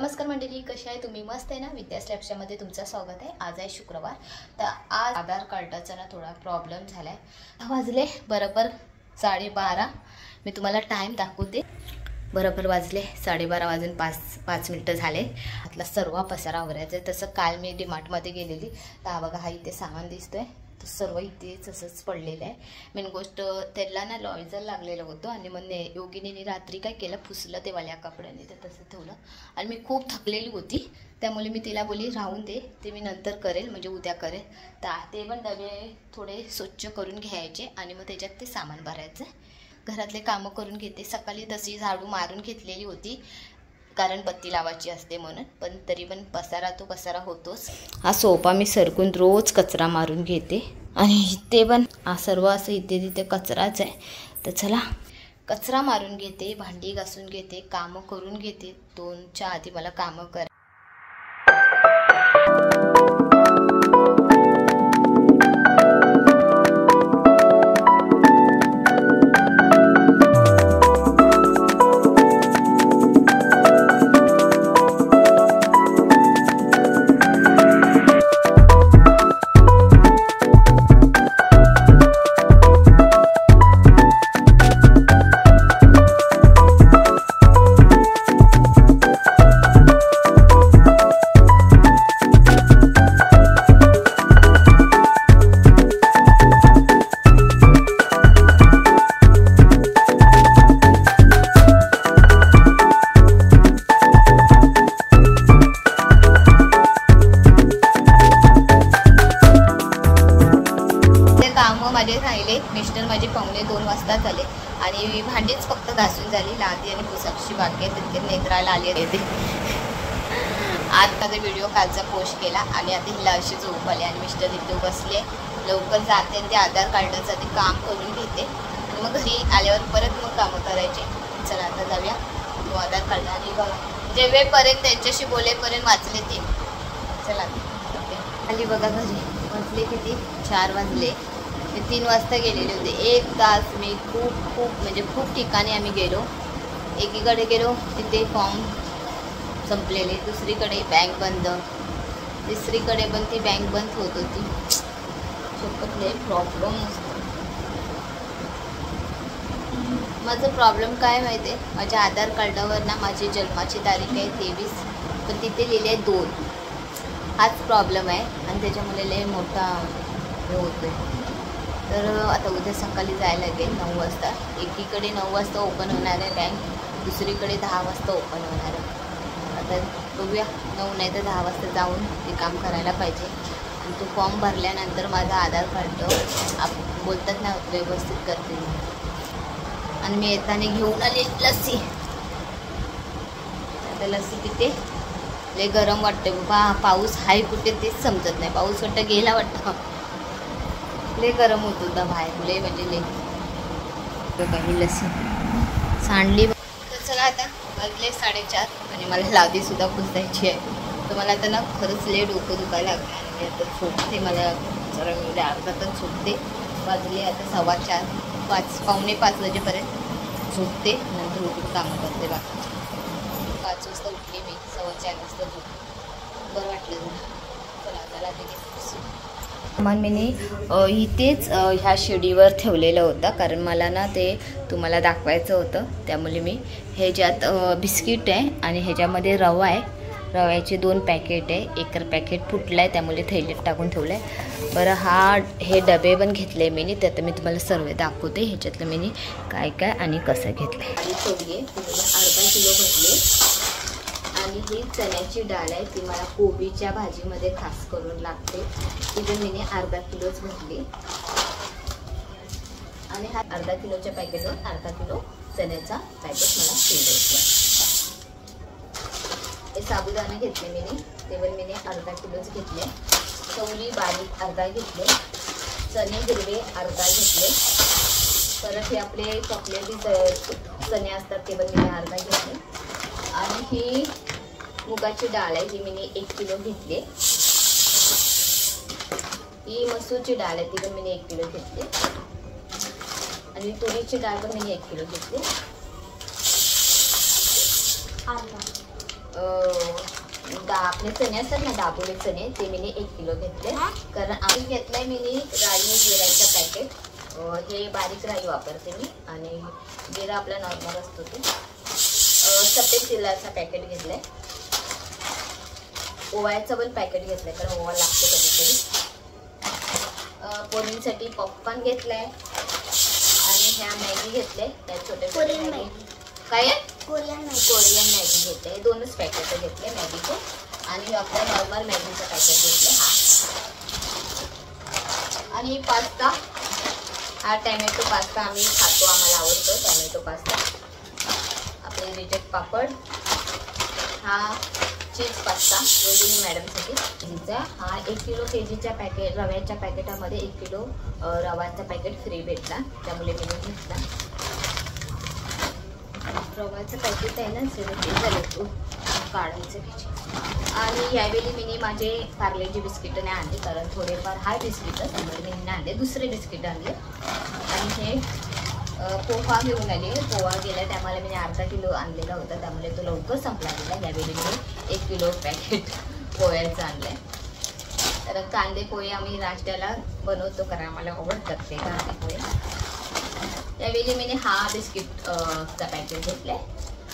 नमस्कार मंडळी, कशी आहे तुम्ही? मस्त आहे ना? विद्यास लॅबमध्ये तुमचं स्वागत आहे। आज आहे शुक्रवार, तर आज आधार कार्डाचा ना थोडा प्रॉब्लेम झालाय। वाजले बरोबर 12:30। मी तुम्हाला टाइम दाखवते। बरोबर वाजले 12:30 वाजून 5 मिनिटं झाले। आतला सर्व पसारा आवरायचा आहे। तसं काल मी डीमार्ट मध्ये गेलेली, तर बघा हा इथे सामान दिसतोय, तर सर्व इथेच असंच पडलेलं आहे। मेन गोष्ट त्याला ना लॉयझर लागलेलं होतं, आणि मग योगिनीने रात्री काय केलं, पुसलं ते वाल्या कपड्याने, तर तसं ठेवलं। आणि मी खूप थकलेली होती, त्यामुळे मी तिला बोली राहून दे, ते मी नंतर करेल, म्हणजे उद्या करेल। तर ते पण डबे थोडे स्वच्छ करून घ्यायचे, आणि मग त्याच्यात ते सामान भरायचं। घरातले कामं करून घेते। सकाळी तशी झाडू मारून घेतलेली होती, कारण बत्ती लावायची असते म्हणून, पण तरी पण पसारा होतोच। हा सोफा मी सरकून रोज कचरा मारून घेते, आणि इथे पण हा सर्व असं इथे तिथे कचराच आहे। तर चला कचरा मारून घेते, भांडी घासून घेते, कामं करून घेते। 2च्या आधी मला कामं करा। माझे राहिले, मिस्टर माझे 1:45 वाजता झाले, आणि भांडीच फक्त घासून झाली, लादी आणि पुसायची बाकी आहे। तिथे नेत्राला आली आहे। आज माझा व्हिडिओ कालचा पोस्ट केला, आणि आता हिला अशी झोप आली, आणि मिस्टर इथे बसले। लवकर जाते आणि ते आधार कार्डाचं ते काम करून घेते, आणि मग घरी आल्यावर परत मग कामं करायचे। चला आता जाऊया। तो आधार कार्ड आणि बघा, जेवेपर्यंत त्यांच्याशी बोलेपर्यंत वाचले ते। चला आली बघा घरी, वाजले किती, 4 वाजले। 3 वाजता गेलेले होते। 1 तास मी खूप ठिकाणी आम्ही गेलो। एकीकडे गेलो, तिथे फॉर्म संपलेले, दुसरीकडे बँक बंद, तिसरीकडे पण ती बँक बंद होत होती। खूपच प्रॉब्लेम असतो। माझा प्रॉब्लेम काय माहिती आहे, माझ्या आधार कार्डावर ना माझी जन्माची तारीख आहे 23, पण तिथे लिहिले आहे 2। हाच प्रॉब्लेम आहे, आणि त्याच्यामुळे लय मोठा हे होतो आहे। तर आता उद्या सकाळी जायला लागेल 9 वाजता। एकीकडे 9 वाजता ओपन होणार आहे बँक, दुसरीकडे 10 वाजता ओपन होणार आहे। आता बघूया, 9 नाही तर 10 वाजता जाऊन ते काम करायला पाहिजे। आणि तो फॉर्म भरल्यानंतर माझा आधार कार्ड बोलतात ना व्यवस्थित करते। आणि मी येताना घेऊन आले लस्सी। आता लस्सी पिते। लय गरम वाटते बाबा, पाऊस आहे कुठे तेच समजत नाही। पाऊस वाटतं गेला वाटतं, लय गरम होत होता बाहेर, लय म्हणजे लय। काही लस्सी सांडली। तर चला आता वाजले 4:30, आणि मला लादी सुद्धा पुसायची आहे। तर मला आता ना खरंच लय डोकं दुखायला लागलं, आणि आता झोपते, मला जरा मी अर्धा तास झोपते। वाजले आता 4:15, 5:45 वाजेपर्यंत झोपते, नंतर उठून कामं करते बाकीचे। 5 वाजता उठली मी, 4:15 वाजता झोपते, बरं वाटलं जरा। चला आता रात्री सामान मी इथेच ह्या शिडीवर ठेवलेलं होतं, कारण मला ना ते तुम्हाला दाखवायचं होतं। त्यामुळे मी ह्याच्यात बिस्किट आहे, आणि ह्याच्यामध्ये रवा आहे। रव्याचे 2 पॅकेट आहे, एक पॅकेट फुटलं आहे, त्यामुळे थैलीत टाकून ठेवलं आहे। बरं हे डबे पण घेतले मी, त्यात मी तुम्हाला सर्व दाखवते ह्याच्यातलं मी काय काय आणि कसं घेतलं आहे। आणि थोडी अर्धा किलो भरले, आणि ही चण्याची डाळ आहे, ती मला कोबीच्या भाजीमध्ये खास करून लागते। ती पण मी अर्धा किलोच भरली, आणि हा अर्धा किलोच्या पॅकेटवर अर्धा किलो चण्याचा पॅकेट मला शिजवायचा। हे साबुदाणे घेतले मी, ते पण मी अर्धा किलोच घेतले। चवळी बारीक अर्धा घेतले, चणे हिरवे अर्धा घेतले, परत हे आपले चॉकलेटी चणे असतात ते पण मी अर्धा घेतले, आणि ही मुगाची डाळ आहे, ही मी 1 किलो घेतली। ही मसूरची डाळ आहे, ती पण मी 1 किलो घेतली, आणि तुरीची डाळ पण मी 1 किलो घेतली। आपले चणे असतात ना, दाबोले चणे, ते मी 1 किलो घेतले. कारण आम्ही घेतलंय मी राई जिऱ्याचं पॅकेट. हे बारीक राई वापरते मी. आणि जिरा आपला नॉर्मल असतो ते. सफेद तिळाचा पॅकेट घेतलाय. ओव्याचं पण पॅकेट घेतलंय, कारण ओवा लागतो कधीतरी. पोरींसाठी पॉपकॉर्न घेतलाय. आणि ह्या मॅगी घेतले, त्या छोट्या छोट्या मॅगी. काय कोरियन मॅगी घेतले. 2च पॅकेट घेतले मॅगीचे. आणि आपला नॉर्मल मॅगीचं पॅकेट घेतले. आणि पास्ता, हा टॅमॅटो पास्ता आम्ही खातो, आम्हाला आवडतो टॅमॅटो पास्ता. आपले रिजेक्ट पापड, हा चीज पास्ता रोजिनी मॅडमसाठी. हा 1 किलो केजीच्या पॅकेट रव्याच्या पॅकेटामध्ये 1 किलो रवाचा पॅकेट फ्री भेटला, त्यामुळे मी घेतला. रव्याचं पॅकेट आहे ना, झालं काढायचं घ्यायचे. आणि यावेळी मी माझे पार्लेजी बिस्किट नाही आणले, कारण थोडेफार हाय बिस्किट, त्यामुळे मी आणले दुसरे बिस्किट आणले. आणि हे पोहा घेऊन आले. पोहा गेल्या टायमाला मी अर्धा किलो आणलेला होता, त्यामुळे तो लवकर संपला गेला. यावेळी मी 1 किलो पॅकेट पोह्याचं आणलंय. तर कांदे पोहे आम्ही नाश्त्याला बनवतो, कारण आम्हाला आवडतात ते कांदे पोहे. त्यावेळी मी हा बिस्किटचा पॅकेट घेतलाय.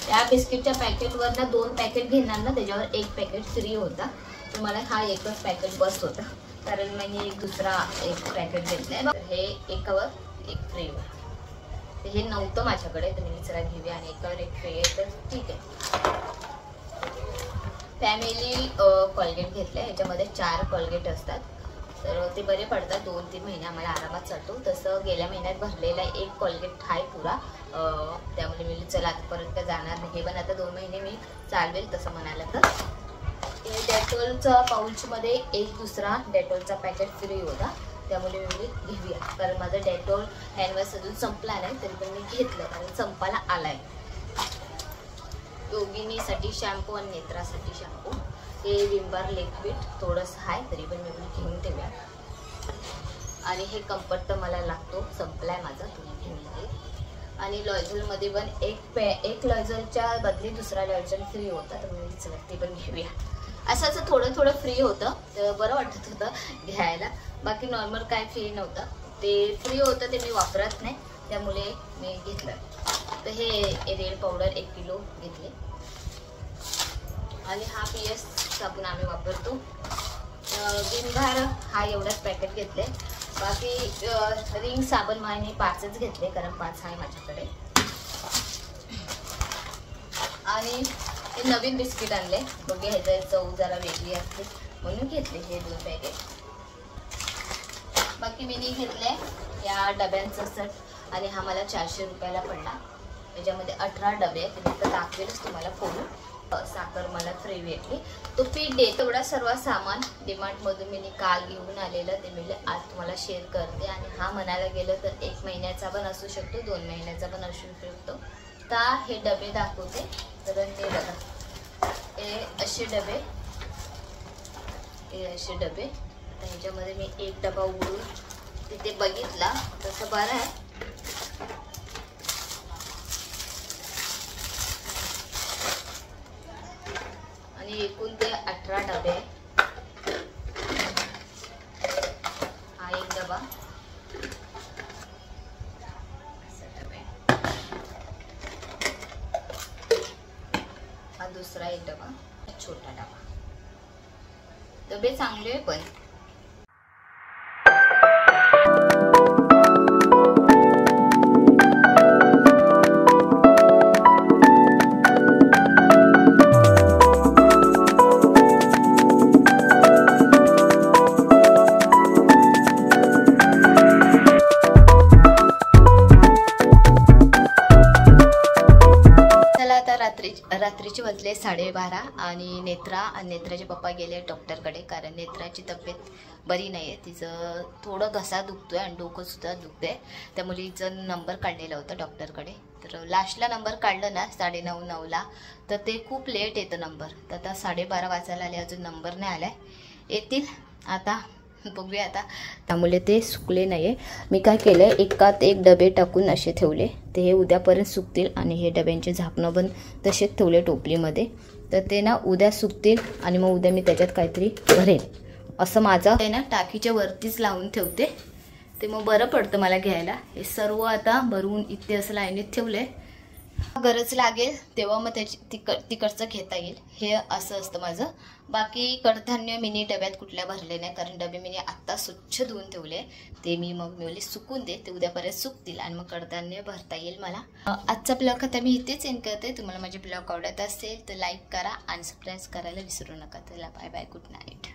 त्या बिस्किटच्या पॅकेटवर ना 2 पॅकेट घेणार ना, त्याच्यावर 1 पॅकेट फ्री होता. तर मला हा एकच पॅकेट बस होता, कारण मी दुसरा 1 पॅकेट घेतलाय. हे एकावर 1 फ्री होतं. तर हे नव्हतं माझ्याकडे, तर मी जरा घेऊया. आणि एकावर 1 फ्री आहे, तर ठीक आहे. फॅमिली कॉलगेट घेतलं. ह्याच्यामध्ये 4 कॉलगेट असतात, तर ते बरे पडतात. 2-3 महिने आम्हाला आरामात चालतो. तसं गेल्या महिन्यात भरलेला 1 कॉलगेट आहे पुरा, त्यामुळे मी चला आतापर्यंत काय जाणार नाही. हे पण आता 2 महिने मी चालवेल तसं म्हणायला. तर हे डेटॉलचा पाऊचमध्ये 1 दुसरा डेटॉलचा पॅकेट फ्री होता, त्यामुळे मी घेऊया. कारण माझं डेटॉल हँडवॉश अजून संपला नाही, तरी पण मी घेतलं, कारण संपायला आलाय. योगिनीसाठी शॅम्पू आणि नेत्रासाठी शॅम्पू. हे विंबार लिक्विड थोडंसं आहे, तरी पण मी घेऊन ठेवूया. आणि हे कम्फर्ट तर मला लागतो, संपलाय माझा, तुम्ही घेऊन घे. आणि लॉयझलमध्ये पण एक लॉयझलच्या बदली दुसरा लॉयझल फ्री होता, तर मी चला ते पण घेऊया. असं थोडं थोडं फ्री होतं, तर बरं वाटत होतं घ्यायला. बाकी नॉर्मल काय फ्री नव्हतं. ते फ्री होतं, ते मी वापरत नाही, त्यामुळे मी घेतलं. तर हे रेड पावडर 1 किलो घेतले. आणि हा PS साबण आम्ही वापरतो. विंबार हा एवढाच पॅकेट घेतले. बाकी रिंग साबण मी 5च घेतले, कारण 5 आहे माझ्याकडे. आणि हे नवीन बिस्किट आणले, बघे ह्याची चव जरा वेगळी असते म्हणून घेतले हे 2 पॅकेट. बाकी मी नाही घेतले या डब्यांचं सेट. आणि हा मला 400 रुपयाला पडला. याच्यामध्ये 18 डबे आहेत, मी तर दाखवेलच तुम्हाला फोडून. साखर मला फ्री भेटली. तो पीठ दे तेवढा सर्व सामान डीमार्टमधून मी काल घेऊन आलेलं, ते मी आज तुम्हाला शेअर करते. आणि हा म्हणायला गेलं तर 1 महिन्याचा पण असू शकतो, 2 महिन्याचा पण असू शकतो. तर हे डबे दाखवते. तर ते बघा, हे असे डबे, हे असे डबे. आता ह्याच्यामध्ये मी 1 डबा उघडून तिथे बघितला, तसं बरं आहे. आणि एकूण ते 18 डबे. हा 1 डबा, हा दुसरा 1 डबा, छोटा डबा. डबे चांगले आहे पण. रात्रीचे वाजले 12:30. आणि नेत्राचे पप्पा गेले डॉक्टरकडे, कारण नेत्राची तब्येत बरी नाही आहे. तिचं थोडं घसा दुखतोय आणि डोकंसुद्धा दुखतंय, त्यामुळे हिचं नंबर काढलेला होता डॉक्टरकडे. तर लास्टला नंबर काढलं ना 9:30-9ला, तर ते खूप लेट येतं नंबर. तर आता 12:30 वाजायला आले, अजून नंबर नाही आलाय. येतील आता बघूया आता. त्यामुळे ते सुकले नाही आहे. मी काय केलं आहे, एकात एक डबे टाकून असे ठेवले. ते हे उद्यापर्यंत सुकतील आणि हे डब्यांचे झाकणं पण तसेच ठेवले टोपलीमध्ये. तर ते ना उद्या सुकतील आणि मग उद्या मी त्याच्यात काहीतरी भरेल. असं माझं आहे ना, टाकीच्या वरतीच लावून ठेवते. ते मग बरं पडतं मला घ्यायला. हे सर्व आता भरून इथे असं लाईनीत ठेवलंय. गरज लागेल तेव्हा मग त्याची तिकडचं घेता येईल. हे असं असतं माझं. बाकी कडधान्य मिनी डब्यात कुठल्या भरले नाही, कारण डबे मी आत्ता स्वच्छ धुवून ठेवले. ते मी मग मी सुकून दे, ते उद्यापर्यंत सुकतील आणि मग कडधान्य भरता येईल मला. आजचा ब्लॉग आता मी इथेच एंड करते. तुम्हाला माझे ब्लॉग आवडत असेल तर लाईक करा आणि सबस्क्राईब करायला विसरू नका. चला बाय बाय, गुड नाईट.